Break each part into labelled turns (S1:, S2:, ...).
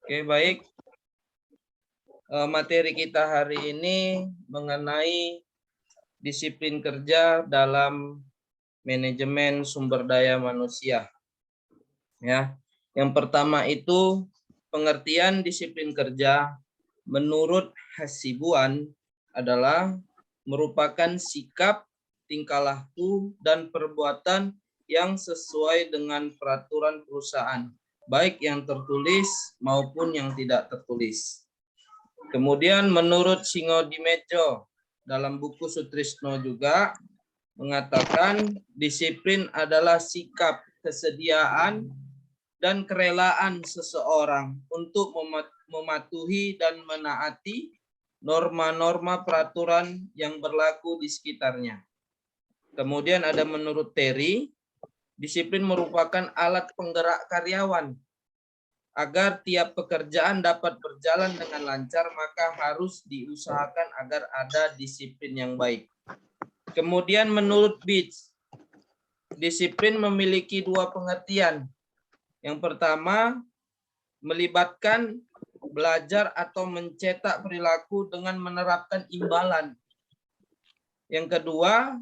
S1: Oke, baik. Materi kita hari ini mengenai disiplin kerja dalam manajemen sumber daya manusia. Ya, yang pertama itu pengertian disiplin kerja menurut Hasibuan adalah merupakan sikap, tingkah laku, dan perbuatan yang sesuai dengan peraturan perusahaan, baik yang tertulis maupun yang tidak tertulis. Kemudian menurut Singodimedjo dalam buku Sutrisno juga mengatakan disiplin adalah sikap, kesediaan, dan kerelaan seseorang untuk mematuhi dan menaati norma-norma peraturan yang berlaku di sekitarnya. Kemudian ada menurut Terry, disiplin merupakan alat penggerak karyawan. Agar tiap pekerjaan dapat berjalan dengan lancar, maka harus diusahakan agar ada disiplin yang baik. Kemudian menurut Beach, disiplin memiliki dua pengertian. Yang pertama, melibatkan belajar atau mencetak perilaku dengan menerapkan imbalan. Yang kedua,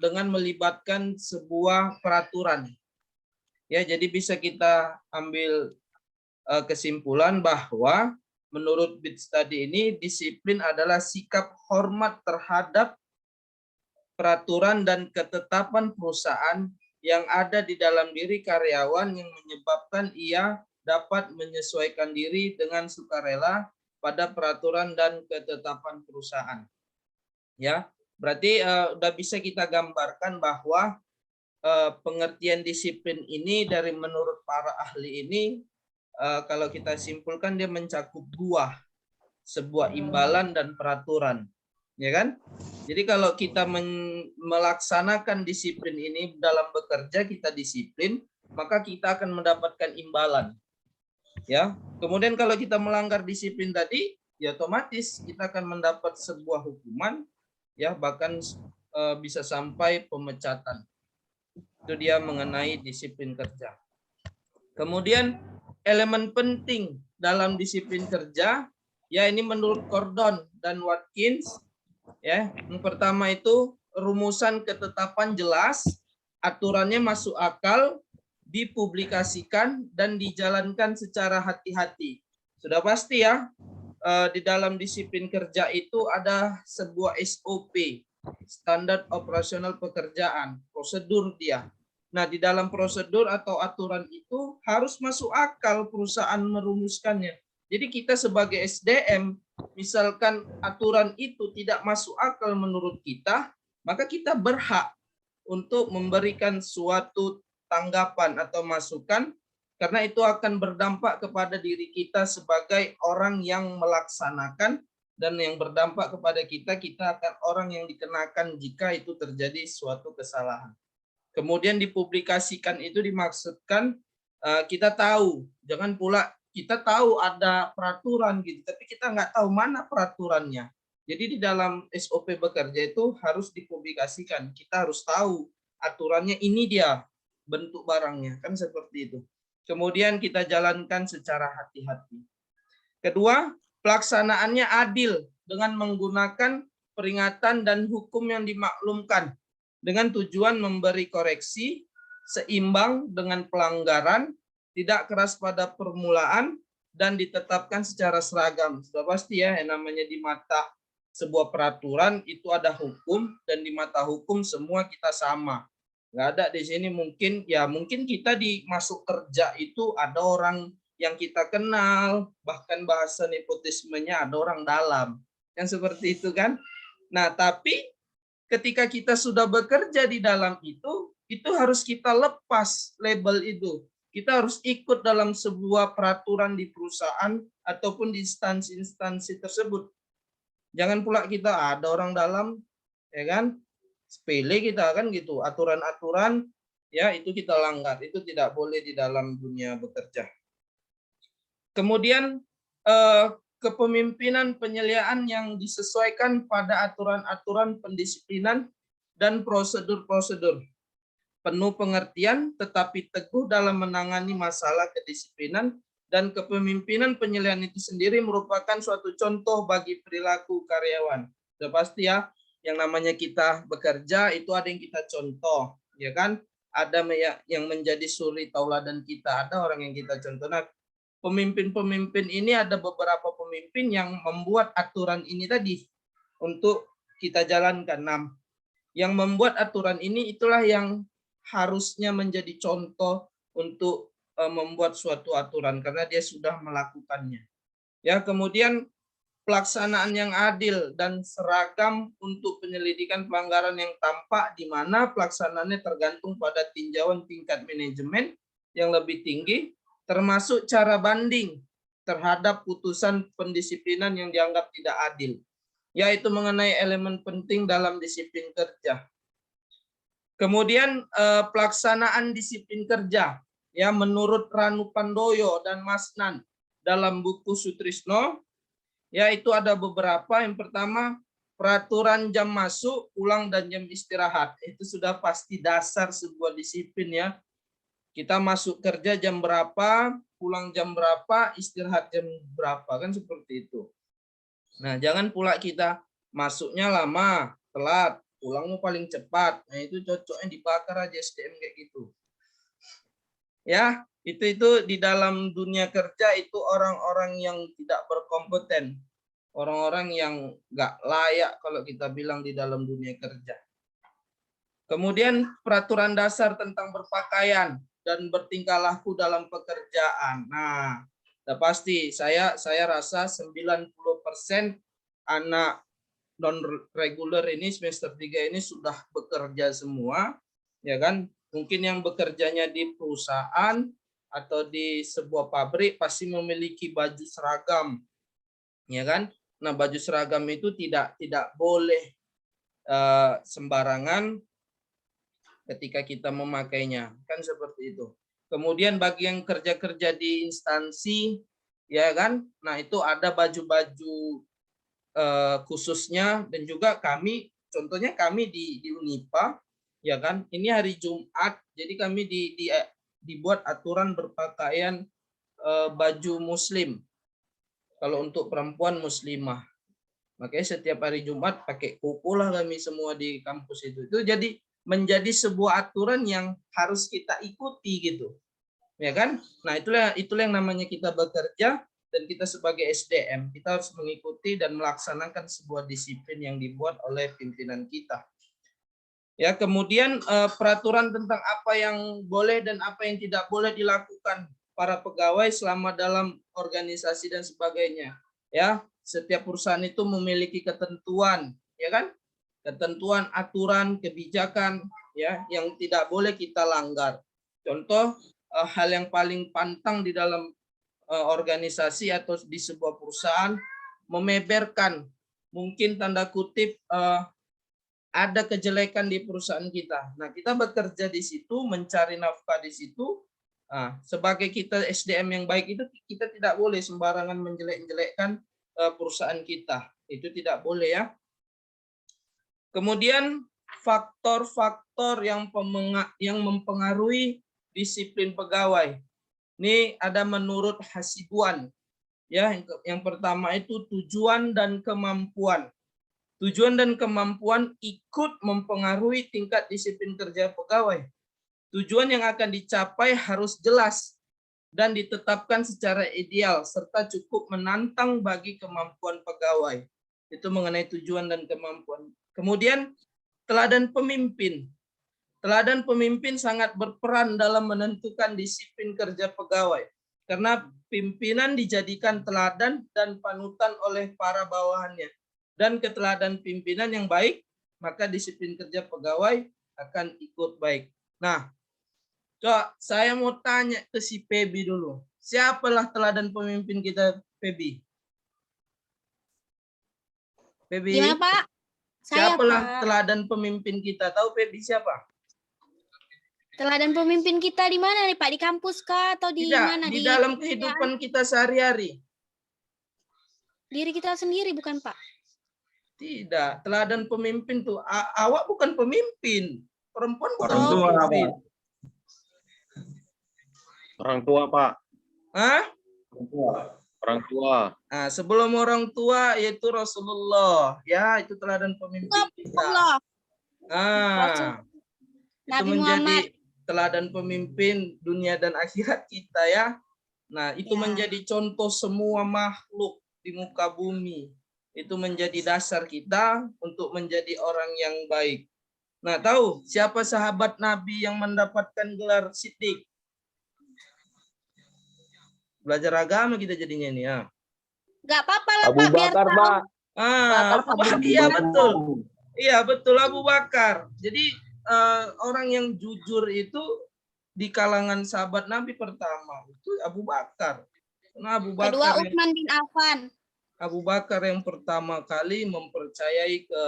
S1: dengan melibatkan sebuah peraturan. Ya, jadi bisa kita ambil kesimpulan bahwa menurut Beach tadi ini disiplin adalah sikap hormat terhadap peraturan dan ketetapan perusahaan yang ada di dalam diri karyawan yang menyebabkan ia dapat menyesuaikan diri dengan sukarela pada peraturan dan ketetapan perusahaan. Ya, berarti udah bisa kita gambarkan bahwa pengertian disiplin ini dari menurut para ahli ini kalau kita simpulkan dia mencakup dua, sebuah imbalan dan peraturan, ya kan? Jadi kalau kita melaksanakan disiplin ini dalam bekerja, kita disiplin, maka kita akan mendapatkan imbalan. Ya. Kemudian kalau kita melanggar disiplin tadi, ya otomatis kita akan mendapat sebuah hukuman, ya bahkan bisa sampai pemecatan. Itu dia mengenai disiplin kerja. Kemudian elemen penting dalam disiplin kerja, ya ini menurut Gordon dan Watkins, ya. Yang pertama itu rumusan ketetapan jelas, aturannya masuk akal, dipublikasikan dan dijalankan secara hati-hati. Sudah pasti ya, di dalam disiplin kerja itu ada sebuah SOP, standar operasional pekerjaan, prosedur dia. Nah, di dalam prosedur atau aturan itu harus masuk akal perusahaan merumuskannya. Jadi kita sebagai SDM, misalkan aturan itu tidak masuk akal menurut kita, maka kita berhak untuk memberikan suatu tanggapan atau masukan, karena itu akan berdampak kepada diri kita sebagai orang yang melaksanakan, dan yang berdampak kepada kita akan orang yang dikenakan jika itu terjadi suatu kesalahan. Kemudian dipublikasikan itu dimaksudkan kita tahu, jangan pula kita tahu ada peraturan gitu, tapi kita nggak tahu mana peraturannya. Jadi di dalam SOP bekerja itu harus dipublikasikan, kita harus tahu aturannya, ini dia bentuk barangnya, kan seperti itu. Kemudian kita jalankan secara hati-hati. Kedua, pelaksanaannya adil dengan menggunakan peringatan dan hukum yang dimaklumkan, dengan tujuan memberi koreksi seimbang dengan pelanggaran, tidak keras pada permulaan, dan ditetapkan secara seragam. Sudah pasti ya, yang namanya di mata sebuah peraturan itu ada hukum, dan di mata hukum semua kita sama. Nggak ada di sini mungkin kita di masuk kerja itu ada orang yang kita kenal, bahkan bahasa nepotismenya ada orang dalam. Yang seperti itu kan. Nah, tapi ketika kita sudah bekerja di dalam itu harus kita lepas label itu. Kita harus ikut dalam sebuah peraturan di perusahaan ataupun di instansi-instansi tersebut. Jangan pula kita ada orang dalam, ya kan, sepele kita kan gitu, aturan-aturan ya itu kita langgar, itu tidak boleh di dalam dunia bekerja. Kemudian kepemimpinan penyeliaan yang disesuaikan pada aturan-aturan pendisiplinan dan prosedur-prosedur. Penuh pengertian tetapi teguh dalam menangani masalah kedisiplinan dan kepemimpinan penilaian itu sendiri merupakan suatu contoh bagi perilaku karyawan. Sudah pasti ya, yang namanya kita bekerja itu ada yang kita contoh, ya kan? Ada yang menjadi suri tauladan kita, ada orang yang kita contoh. Nah, pemimpin-pemimpin ini ada beberapa pemimpin yang membuat aturan ini tadi untuk kita jalankan. Nah, yang membuat aturan ini itulah yang harusnya menjadi contoh untuk membuat suatu aturan karena dia sudah melakukannya. Ya, kemudian pelaksanaan yang adil dan seragam untuk penyelidikan pelanggaran yang tampak di mana pelaksanaannya tergantung pada tinjauan tingkat manajemen yang lebih tinggi, termasuk cara banding terhadap putusan pendisiplinan yang dianggap tidak adil, yaitu mengenai elemen penting dalam disiplin kerja. Kemudian pelaksanaan disiplin kerja, ya menurut Ranu Pandoyo dan Masnan dalam buku Sutrisno, ya itu ada beberapa. Yang pertama, peraturan jam masuk, pulang dan jam istirahat. Itu sudah pasti dasar sebuah disiplin ya. Kita masuk kerja jam berapa, pulang jam berapa, istirahat jam berapa, kan seperti itu. Nah, jangan pula kita masuknya lama, telat, pulangmu paling cepat. Nah, itu cocoknya dibakar aja SDM kayak gitu. Ya, itu di dalam dunia kerja itu orang-orang yang tidak berkompeten. Orang-orang yang nggak layak kalau kita bilang di dalam dunia kerja. Kemudian peraturan dasar tentang berpakaian dan bertingkah laku dalam pekerjaan. Nah, udah pasti saya rasa 90% anak non reguler ini semester 3 ini sudah bekerja semua, ya kan? Mungkin yang bekerjanya di perusahaan atau di sebuah pabrik pasti memiliki baju seragam, ya kan? Nah, baju seragam itu tidak boleh sembarangan ketika kita memakainya, kan seperti itu. Kemudian bagi yang kerja di instansi, ya kan? Nah, itu ada baju-baju khususnya, dan juga kami, contohnya kami di Unipa, ya kan? Ini hari Jumat, jadi kami dibuat aturan berpakaian baju Muslim. Kalau untuk perempuan muslimah, makanya setiap hari Jumat pakai kuku lah kami semua di kampus itu. Itu jadi menjadi sebuah aturan yang harus kita ikuti gitu, ya kan? Nah, itulah yang namanya kita bekerja, dan kita sebagai SDM kita harus mengikuti dan melaksanakan sebuah disiplin yang dibuat oleh pimpinan kita. Ya, kemudian peraturan tentang apa yang boleh dan apa yang tidak boleh dilakukan para pegawai selama dalam organisasi dan sebagainya. Ya, setiap perusahaan itu memiliki ketentuan, ya kan? Ketentuan, aturan, kebijakan, ya, yang tidak boleh kita langgar. Contoh hal yang paling pantang di dalam organisasi atau di sebuah perusahaan, memeberkan, mungkin tanda kutip ada kejelekan di perusahaan kita. Nah, kita bekerja di situ, mencari nafkah di situ. Nah, sebagai kita SDM yang baik itu kita tidak boleh sembarangan menjelek-jelekkan perusahaan kita. Itu tidak boleh ya. Kemudian faktor-faktor yang mempengaruhi disiplin pegawai. Ini ada menurut Hasibuan. Ya, yang pertama itu tujuan dan kemampuan. Tujuan dan kemampuan ikut mempengaruhi tingkat disiplin kerja pegawai. Tujuan yang akan dicapai harus jelas dan ditetapkan secara ideal serta cukup menantang bagi kemampuan pegawai. Itu mengenai tujuan dan kemampuan. Kemudian teladan pemimpin. Teladan pemimpin sangat berperan dalam menentukan disiplin kerja pegawai. Karena pimpinan dijadikan teladan dan panutan oleh para bawahannya. Dan keteladan pimpinan yang baik, maka disiplin kerja pegawai akan ikut baik. Nah, coba saya mau tanya ke si Pebi dulu. Siapalah teladan pemimpin kita, Pebi? Pebi?
S2: Gimana, Pak? Saya,
S1: Siapalah
S2: Pak.
S1: teladan pemimpin kita? Tahu Pebi siapa?
S2: Teladan pemimpin kita di mana nih, Pak? Di kampus kah atau di mana?
S1: Di dalam kehidupan kita sehari-hari.
S2: Diri kita sendiri, bukan, Pak?
S1: Tidak, teladan pemimpin tuh. Awak bukan pemimpin. Perempuan bukan
S3: Orang tua,
S1: pemimpin.
S3: Pak. Orang tua, Pak.
S1: Hah?
S3: Orang tua.
S1: Nah, sebelum orang tua yaitu Rasulullah, ya itu teladan pemimpin kita.
S2: Allah.
S1: Ah, itu
S2: Nabi
S1: menjadi
S2: Muhammad.
S1: teladan pemimpin dunia dan akhirat kita ya. Nah, itu
S2: Ya.
S1: menjadi contoh semua makhluk di muka bumi. Itu menjadi dasar kita untuk menjadi orang yang baik. Nah, tahu siapa sahabat Nabi yang mendapatkan gelar Siddiq? Belajar agama kita jadinya ini ya.
S2: Gak apa-apa lah
S3: Abu
S2: Pak, biar
S3: Bakar,
S2: tahu.
S3: Pak.
S1: Iya betul. Iya betul Abu Bakar. Jadi orang yang jujur itu di kalangan sahabat Nabi pertama itu Abu Bakar. Karena
S2: Kedua Utsman bin Affan.
S1: Abu Bakar yang pertama kali mempercayai ke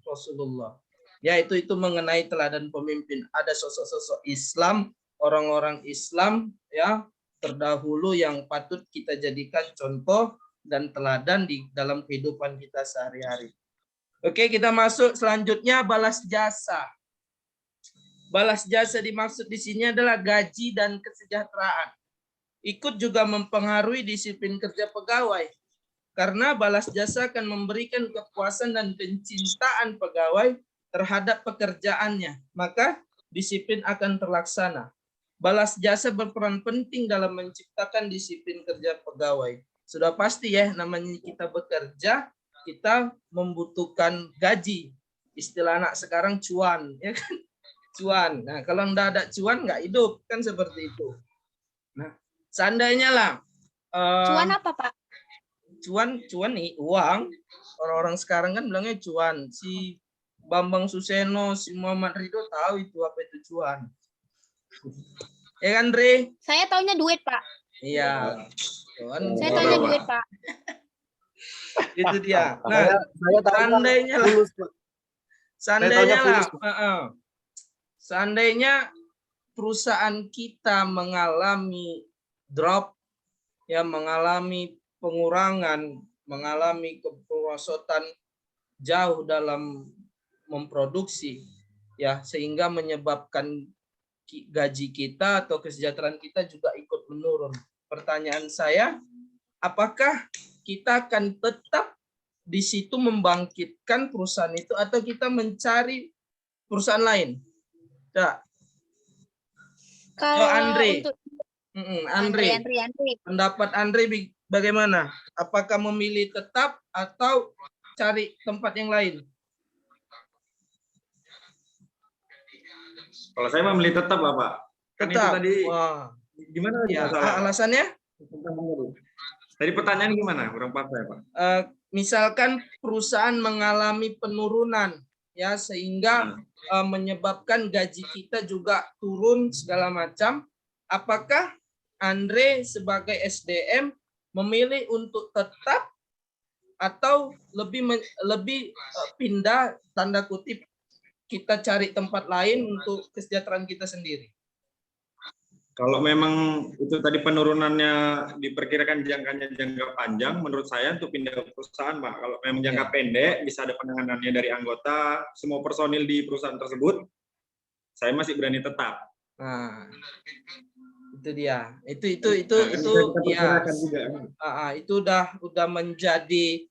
S1: Rasulullah. Ya itu mengenai teladan pemimpin. Ada sosok-sosok Islam, orang-orang Islam ya terdahulu yang patut kita jadikan contoh dan teladan di dalam kehidupan kita sehari-hari. Oke, kita masuk selanjutnya balas jasa. Balas jasa dimaksud di sini adalah gaji dan kesejahteraan. Ikut juga mempengaruhi disiplin kerja pegawai. Karena balas jasa akan memberikan kepuasan dan kecintaan pegawai terhadap pekerjaannya. Maka disiplin akan terlaksana. Balas jasa berperan penting dalam menciptakan disiplin kerja pegawai. Sudah pasti ya, namanya kita bekerja, kita membutuhkan gaji. Istilah anak sekarang cuan, ya kan? Cuan. Nah, kalau enggak ada cuan nggak hidup, kan seperti itu. Nah, seandainya lah
S2: Cuan apa Pak?
S1: cuan nih uang. Orang-orang sekarang kan bilangnya cuan. Si Bambang Suseno, si Muhammad Ridho tahu itu apa itu cuan. Ya kan, Dre?
S2: Saya taunya duit Pak.
S1: Iya. Cuan.
S2: Saya taunya duit Pak.
S1: Itu dia. Nah,
S3: Saya
S1: seandainya lah.
S3: fulus, Pak.
S1: Seandainya lah.
S3: Fulus,
S1: Seandainya perusahaan kita mengalami drop, ya mengalami pengurangan, mengalami keperosotan jauh dalam memproduksi, ya sehingga menyebabkan gaji kita atau kesejahteraan kita juga ikut menurun. Pertanyaan saya, apakah kita akan tetap di situ membangkitkan perusahaan itu atau kita mencari perusahaan lain? Ya.
S2: Kalau
S1: Andre.
S2: untuk
S1: Andre.
S2: Andre.
S1: Pendapat Andre bagaimana? Apakah memilih tetap atau cari tempat yang lain?
S3: Kalau saya memilih tetap lah, Pak. Kan itu
S1: Tetap.
S3: tadi
S1: Wah.
S3: gimana tadi
S1: Ya,
S3: masalah?
S1: alasannya?
S3: Tadi pertanyaan gimana? Kurang paham saya, Pak.
S1: Misalkan perusahaan mengalami penurunan, ya sehingga menyebabkan gaji kita juga turun segala macam. Apakah Andre sebagai SDM memilih untuk tetap atau lebih pindah tanda kutip kita cari tempat lain untuk kesejahteraan kita sendiri?
S3: Kalau memang itu tadi penurunannya diperkirakan jangka panjang, menurut saya untuk pindah ke perusahaan, Pak. Kalau memang jangka pendek, bisa ada penanganannya dari anggota, semua personil di perusahaan tersebut, saya masih berani tetap.
S1: Nah, itu dia. Itu
S3: ya.
S1: Itu udah menjadi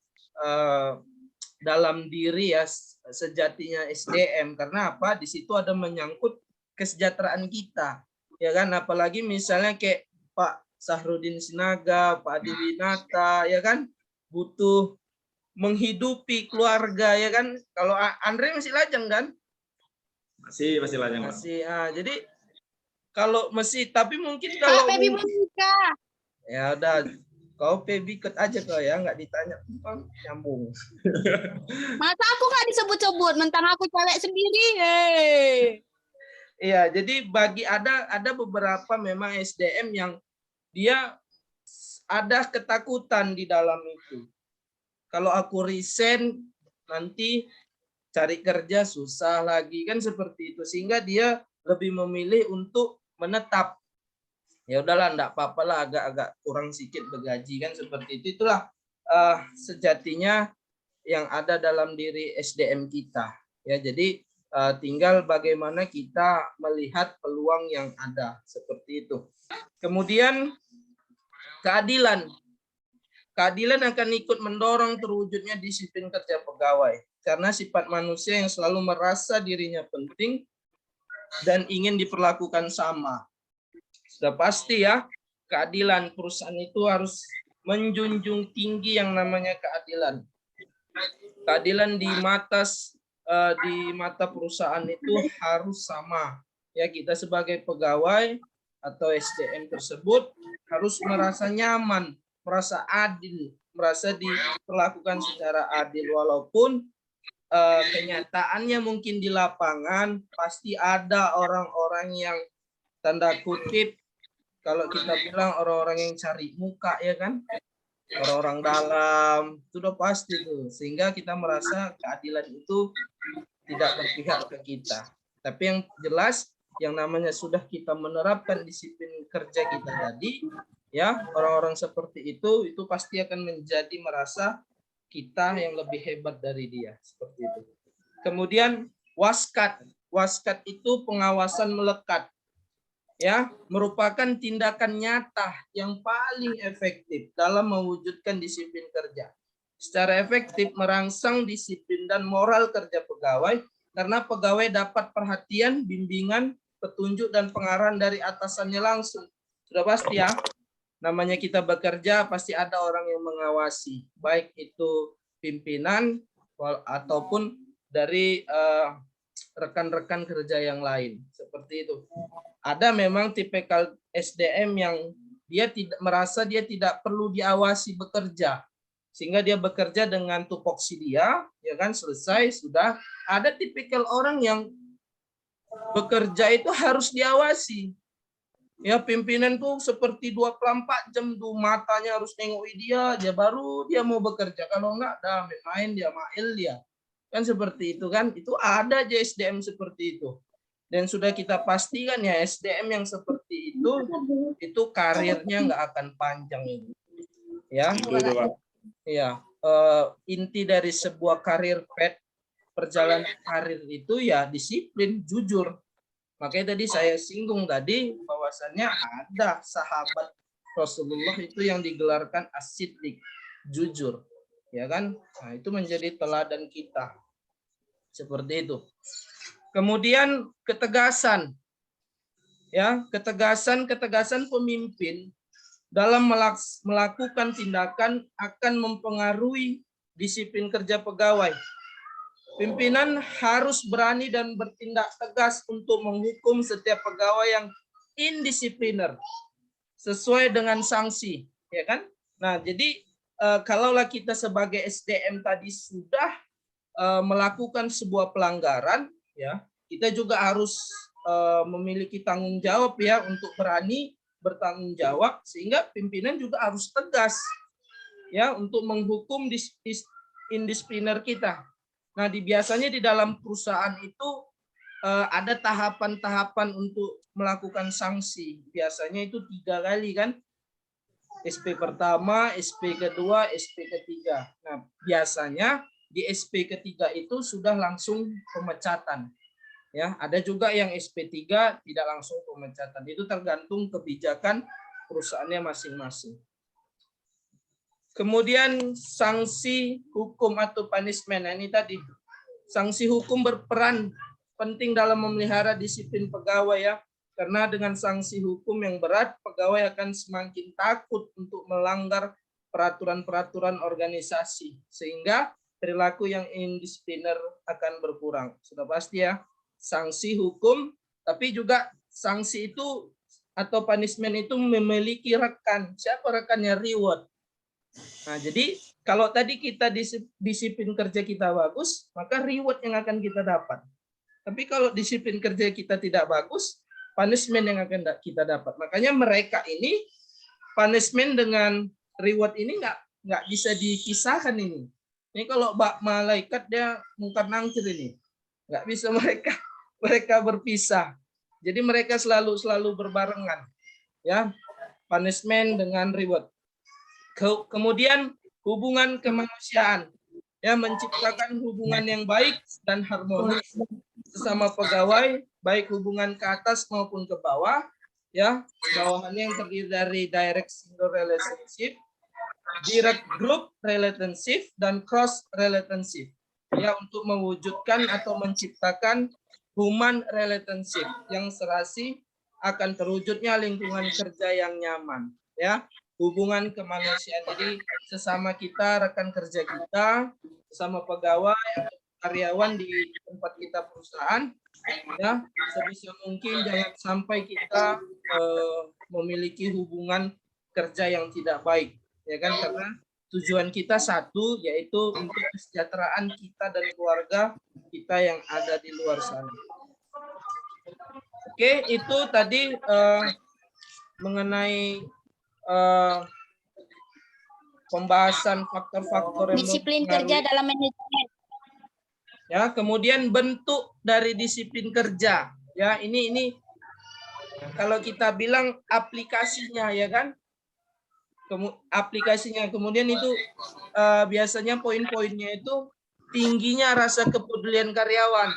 S1: dalam diri ya sejatinya SDM. Karena apa? Di situ ada menyangkut kesejahteraan kita. Ya kan, apalagi misalnya kayak Pak Sahrudin Sinaga, Pak Adi Winata, ya kan, butuh menghidupi keluarga, ya kan. Kalau Andre masih lajang kan?
S3: Masih lajang.
S1: Masih. Jadi kalau masih, tapi mungkin kalau
S2: Pebi belum nikah.
S1: Ya udah, kau Pebi ikut aja kau ya, nggak ditanya, nyambung.
S2: Masa aku nggak disebut-sebut, mentang aku cewek sendiri.
S1: Iya, jadi bagi ada beberapa memang SDM yang dia ada ketakutan di dalam itu. Kalau aku resign nanti cari kerja susah lagi kan seperti itu, sehingga dia lebih memilih untuk menetap. Ya udahlah, enggak apa-apa lah, agak kurang sedikit bergaji kan seperti itu. Itulah sejatinya yang ada dalam diri SDM kita. Ya, jadi tinggal bagaimana kita melihat peluang yang ada seperti itu. Kemudian Keadilan. Keadilan akan ikut mendorong terwujudnya disiplin kerja pegawai. Karena sifat manusia yang selalu merasa dirinya penting dan ingin diperlakukan sama. Sudah pasti ya, keadilan. Perusahaan itu harus menjunjung tinggi yang namanya keadilan. Keadilan di mata perusahaan itu harus sama. Ya, kita sebagai pegawai atau SDM tersebut harus merasa nyaman, merasa adil, merasa diperlakukan secara adil, walaupun kenyataannya mungkin di lapangan pasti ada orang-orang yang tanda kutip, kalau kita bilang orang-orang yang cari muka, ya kan, orang-orang dalam, itu udah pasti tuh, sehingga kita merasa keadilan itu tidak berpihak ke kita. Tapi yang jelas, yang namanya sudah kita menerapkan disiplin kerja kita tadi, ya, orang-orang seperti itu pasti akan menjadi merasa kita yang lebih hebat dari dia, seperti itu. Kemudian waskat. Waskat itu pengawasan melekat. Ya, merupakan tindakan nyata yang paling efektif dalam mewujudkan disiplin kerja. Secara efektif merangsang disiplin dan moral kerja pegawai karena pegawai dapat perhatian, bimbingan, petunjuk dan pengarahan dari atasannya langsung. Sudah pasti ya. Namanya kita bekerja pasti ada orang yang mengawasi, baik itu pimpinan ataupun dari rekan-rekan kerja yang lain, seperti itu. Ada memang tipikal SDM yang dia tidak merasa dia tidak perlu diawasi bekerja, sehingga dia bekerja dengan tupoksi dia, ya kan, selesai sudah. Ada tipikal orang yang bekerja itu harus diawasi. Ya, pimpinan tuh seperti 24 jam tuh matanya harus nengoki dia baru dia mau bekerja. Kalau enggak, dah main dia, mail dia. Kan seperti itu kan. Itu ada aja SDM seperti itu. Dan sudah kita pastikan ya SDM yang seperti itu karirnya nggak akan panjang ini. Ya. Ya, inti dari sebuah karir perjalanan karir itu ya disiplin, jujur. Makanya tadi saya singgung tadi bahwasannya ada sahabat Rasulullah itu yang digelarkan as-siddiq, jujur, ya kan? Nah, itu menjadi teladan kita. Seperti itu. Kemudian ketegasan. Ya, ketegasan pemimpin dalam melakukan tindakan akan mempengaruhi disiplin kerja pegawai. Pimpinan harus berani dan bertindak tegas untuk menghukum setiap pegawai yang indisipliner sesuai dengan sanksi, ya kan? Nah, jadi kalaulah kita sebagai SDM tadi sudah melakukan sebuah pelanggaran, ya, kita juga harus memiliki tanggung jawab ya untuk berani bertanggung jawab, sehingga pimpinan juga harus tegas ya untuk menghukum indisipliner kita. Nah, biasanya di dalam perusahaan itu ada tahapan-tahapan untuk melakukan sanksi. Biasanya itu 3 kali kan. SP pertama, SP kedua, SP ketiga. Nah, biasanya di SP ketiga itu sudah langsung pemecatan. Ya, ada juga yang SP3 tidak langsung pemecatan. Itu tergantung kebijakan perusahaannya masing-masing. Kemudian sanksi hukum atau punishment. Nah, ini tadi sanksi hukum berperan penting dalam memelihara disiplin pegawai ya. Karena dengan sanksi hukum yang berat, pegawai akan semakin takut untuk melanggar peraturan-peraturan organisasi. Sehingga perilaku yang indisipliner akan berkurang. Sudah pasti ya, sanksi hukum, tapi juga sanksi itu atau punishment itu memiliki rekan. Siapa rekannya? Reward. Nah, jadi kalau tadi kita disiplin kerja kita bagus, maka reward yang akan kita dapat. Tapi kalau disiplin kerja kita tidak bagus, punishment yang akan kita dapat. Makanya mereka ini punishment dengan reward ini nggak bisa dipisahkan ini. Ini kalau malaikat dia mungkar nangkir ini, nggak bisa mereka berpisah. Jadi mereka selalu berbarengan, ya, punishment dengan reward. Kemudian hubungan kemanusiaan, ya, menciptakan hubungan yang baik dan harmonis sesama pegawai, baik hubungan ke atas maupun ke bawah, ya, bawahannya yang terdiri dari direct single relationship, direct group relationship, dan cross relationship. Ya, untuk mewujudkan atau menciptakan human relationship yang serasi akan terwujudnya lingkungan kerja yang nyaman. Ya, hubungan kemanusiaan. Jadi sesama kita, rekan kerja kita, sesama pegawai, karyawan di tempat kita perusahaan, ya sebisa mungkin jangan sampai kita memiliki hubungan kerja yang tidak baik, ya kan, karena tujuan kita satu, yaitu untuk kesejahteraan kita dan keluarga kita yang ada di luar sana. Oke, itu tadi mengenai pembahasan faktor-faktor yang
S2: Disiplin
S1: mempengaruhi.
S2: kerja dalam manajemen.
S1: Ya, kemudian bentuk dari disiplin kerja. Ya, ini kalau kita bilang aplikasinya, ya kan? Aplikasinya. Kemudian itu biasanya poin-poinnya itu tingginya rasa kepedulian karyawan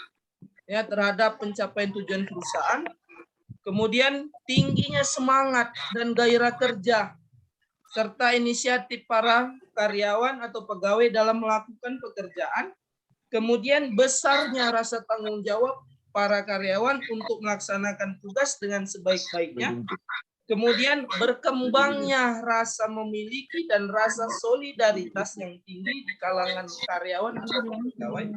S1: ya terhadap pencapaian tujuan perusahaan. Kemudian tingginya semangat dan gairah kerja serta inisiatif para karyawan atau pegawai dalam melakukan pekerjaan. Kemudian besarnya rasa tanggung jawab para karyawan untuk melaksanakan tugas dengan sebaik-baiknya. Kemudian berkembangnya rasa memiliki dan rasa solidaritas yang tinggi di kalangan karyawan atau pegawai.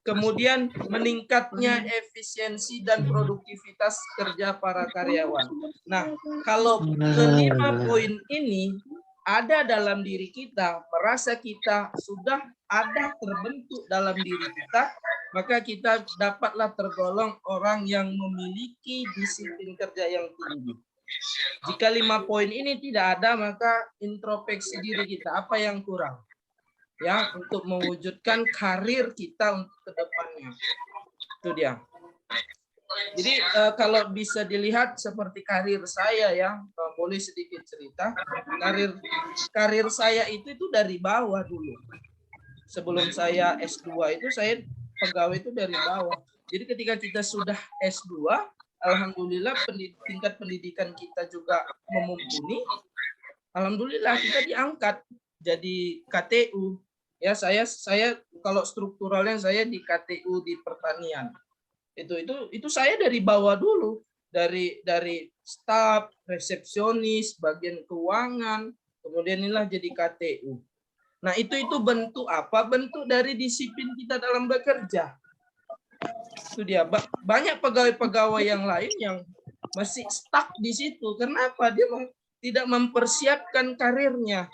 S1: Kemudian meningkatnya efisiensi dan produktivitas kerja para karyawan. Nah, kalau kelima poin ini ada dalam diri kita, merasa kita sudah ada terbentuk dalam diri kita, maka kita dapatlah tergolong orang yang memiliki disiplin kerja yang tinggi. Jika 5 poin ini tidak ada, maka introspeksi diri kita, apa yang kurang? Ya, untuk mewujudkan karir kita untuk kedepannya. Itu dia. Jadi kalau bisa dilihat seperti karir saya ya, boleh sedikit cerita. Karir saya itu dari bawah dulu. Sebelum saya S2 itu saya pegawai itu dari bawah. Jadi ketika kita sudah S2, alhamdulillah tingkat pendidikan kita juga memumpuni. Alhamdulillah kita diangkat jadi KTU. Ya, saya kalau strukturalnya saya di KTU di pertanian. Itu saya dari bawah dulu, dari staf, resepsionis, bagian keuangan, kemudian inilah jadi KTU. Nah, itu bentuk apa? Bentuk dari disiplin kita dalam bekerja. Itu dia. Banyak pegawai-pegawai yang lain yang masih stuck di situ. Kenapa? Dia tidak mempersiapkan karirnya.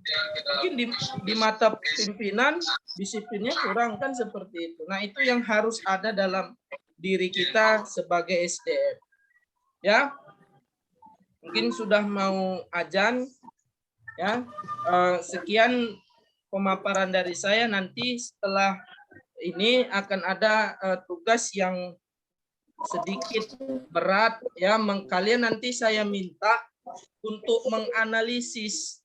S1: Mungkin di mata pimpinan disiplinnya kurang, kan seperti itu. Nah, itu yang harus ada dalam diri kita sebagai SDM. Ya. Mungkin sudah mau azan ya. Sekian pemaparan dari saya. Nanti setelah ini akan ada tugas yang sedikit berat ya. Kalian nanti saya minta untuk menganalisis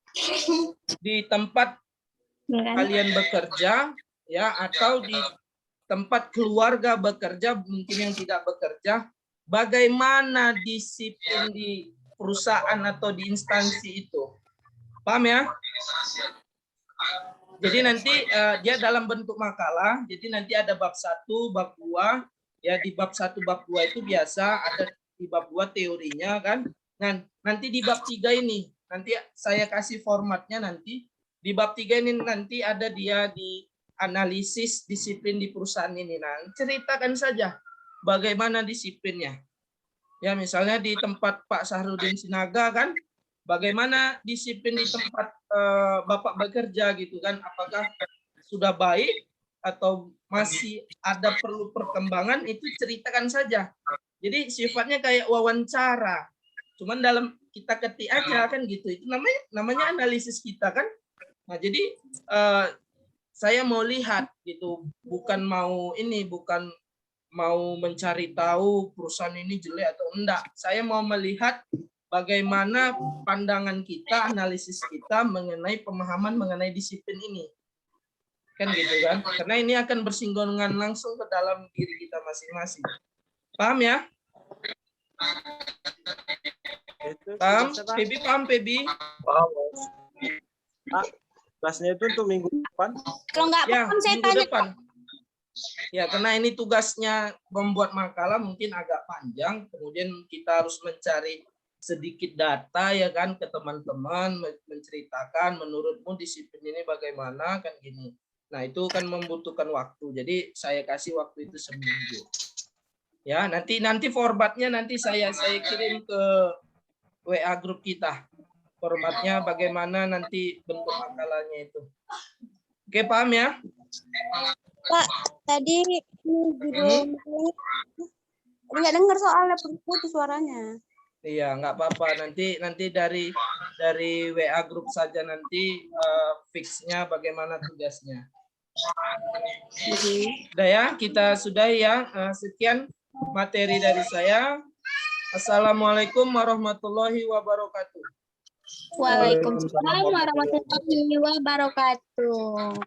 S1: di tempat kalian bekerja ya, atau di tempat keluarga bekerja, mungkin yang tidak bekerja, bagaimana disiplin di perusahaan atau di instansi itu. Paham ya? Jadi nanti dia dalam bentuk makalah, jadi nanti ada bab 1, bab 2, ya di bab 1, bab 2 itu biasa, ada di bab 2 teorinya kan. Nah, nanti di bab 3 ini, nanti saya kasih formatnya nanti. Di bab 3 ini nanti ada dia di analisis disiplin di perusahaan ini. Nah, ceritakan saja bagaimana disiplinnya. Ya, misalnya di tempat Pak Sahrudin Sinaga kan, bagaimana disiplin di tempat Bapak bekerja gitu kan, apakah sudah baik atau masih ada perlu perkembangan, itu ceritakan saja. Jadi sifatnya kayak wawancara. Cuman dalam kita ketik aja kan gitu. Itu namanya analisis kita kan. Nah, jadi saya mau lihat gitu, bukan mau mencari tahu perusahaan ini jelek atau enggak. Saya mau melihat bagaimana pandangan kita, analisis kita mengenai pemahaman mengenai disiplin ini. Kan gitu kan? Karena ini akan bersinggungan langsung ke dalam diri kita masing-masing. Paham ya?
S4: Itu
S1: Paham?
S4: tugasnya, Pak.
S1: Pebi paham, Pebi?
S4: Paham, Bos. Pak, tugasnya itu untuk minggu depan.
S2: Kalau nggak
S1: Ya,
S2: paham saya
S1: minggu
S2: tanya.
S1: depan. Ya, karena ini tugasnya membuat makalah mungkin agak panjang, kemudian kita harus mencari sedikit data ya kan ke teman-teman, menceritakan menurutmu disiplin ini bagaimana kan gini. Nah, itu kan membutuhkan waktu. Jadi saya kasih waktu itu seminggu. Ya, nanti formatnya nanti saya kirim ke WA grup kita. Formatnya bagaimana nanti bentuk makalahnya itu. Oke, paham ya?
S2: Pak, tadi belum nggak dengar soalnya putus suaranya.
S1: Iya, nggak apa-apa. Nanti dari WA grup saja nanti fixnya bagaimana tugasnya. Udah ya, kita sudahi ya. Sekian materi dari saya. Assalamualaikum warahmatullahi wabarakatuh.
S2: Waalaikumsalam warahmatullahi wabarakatuh.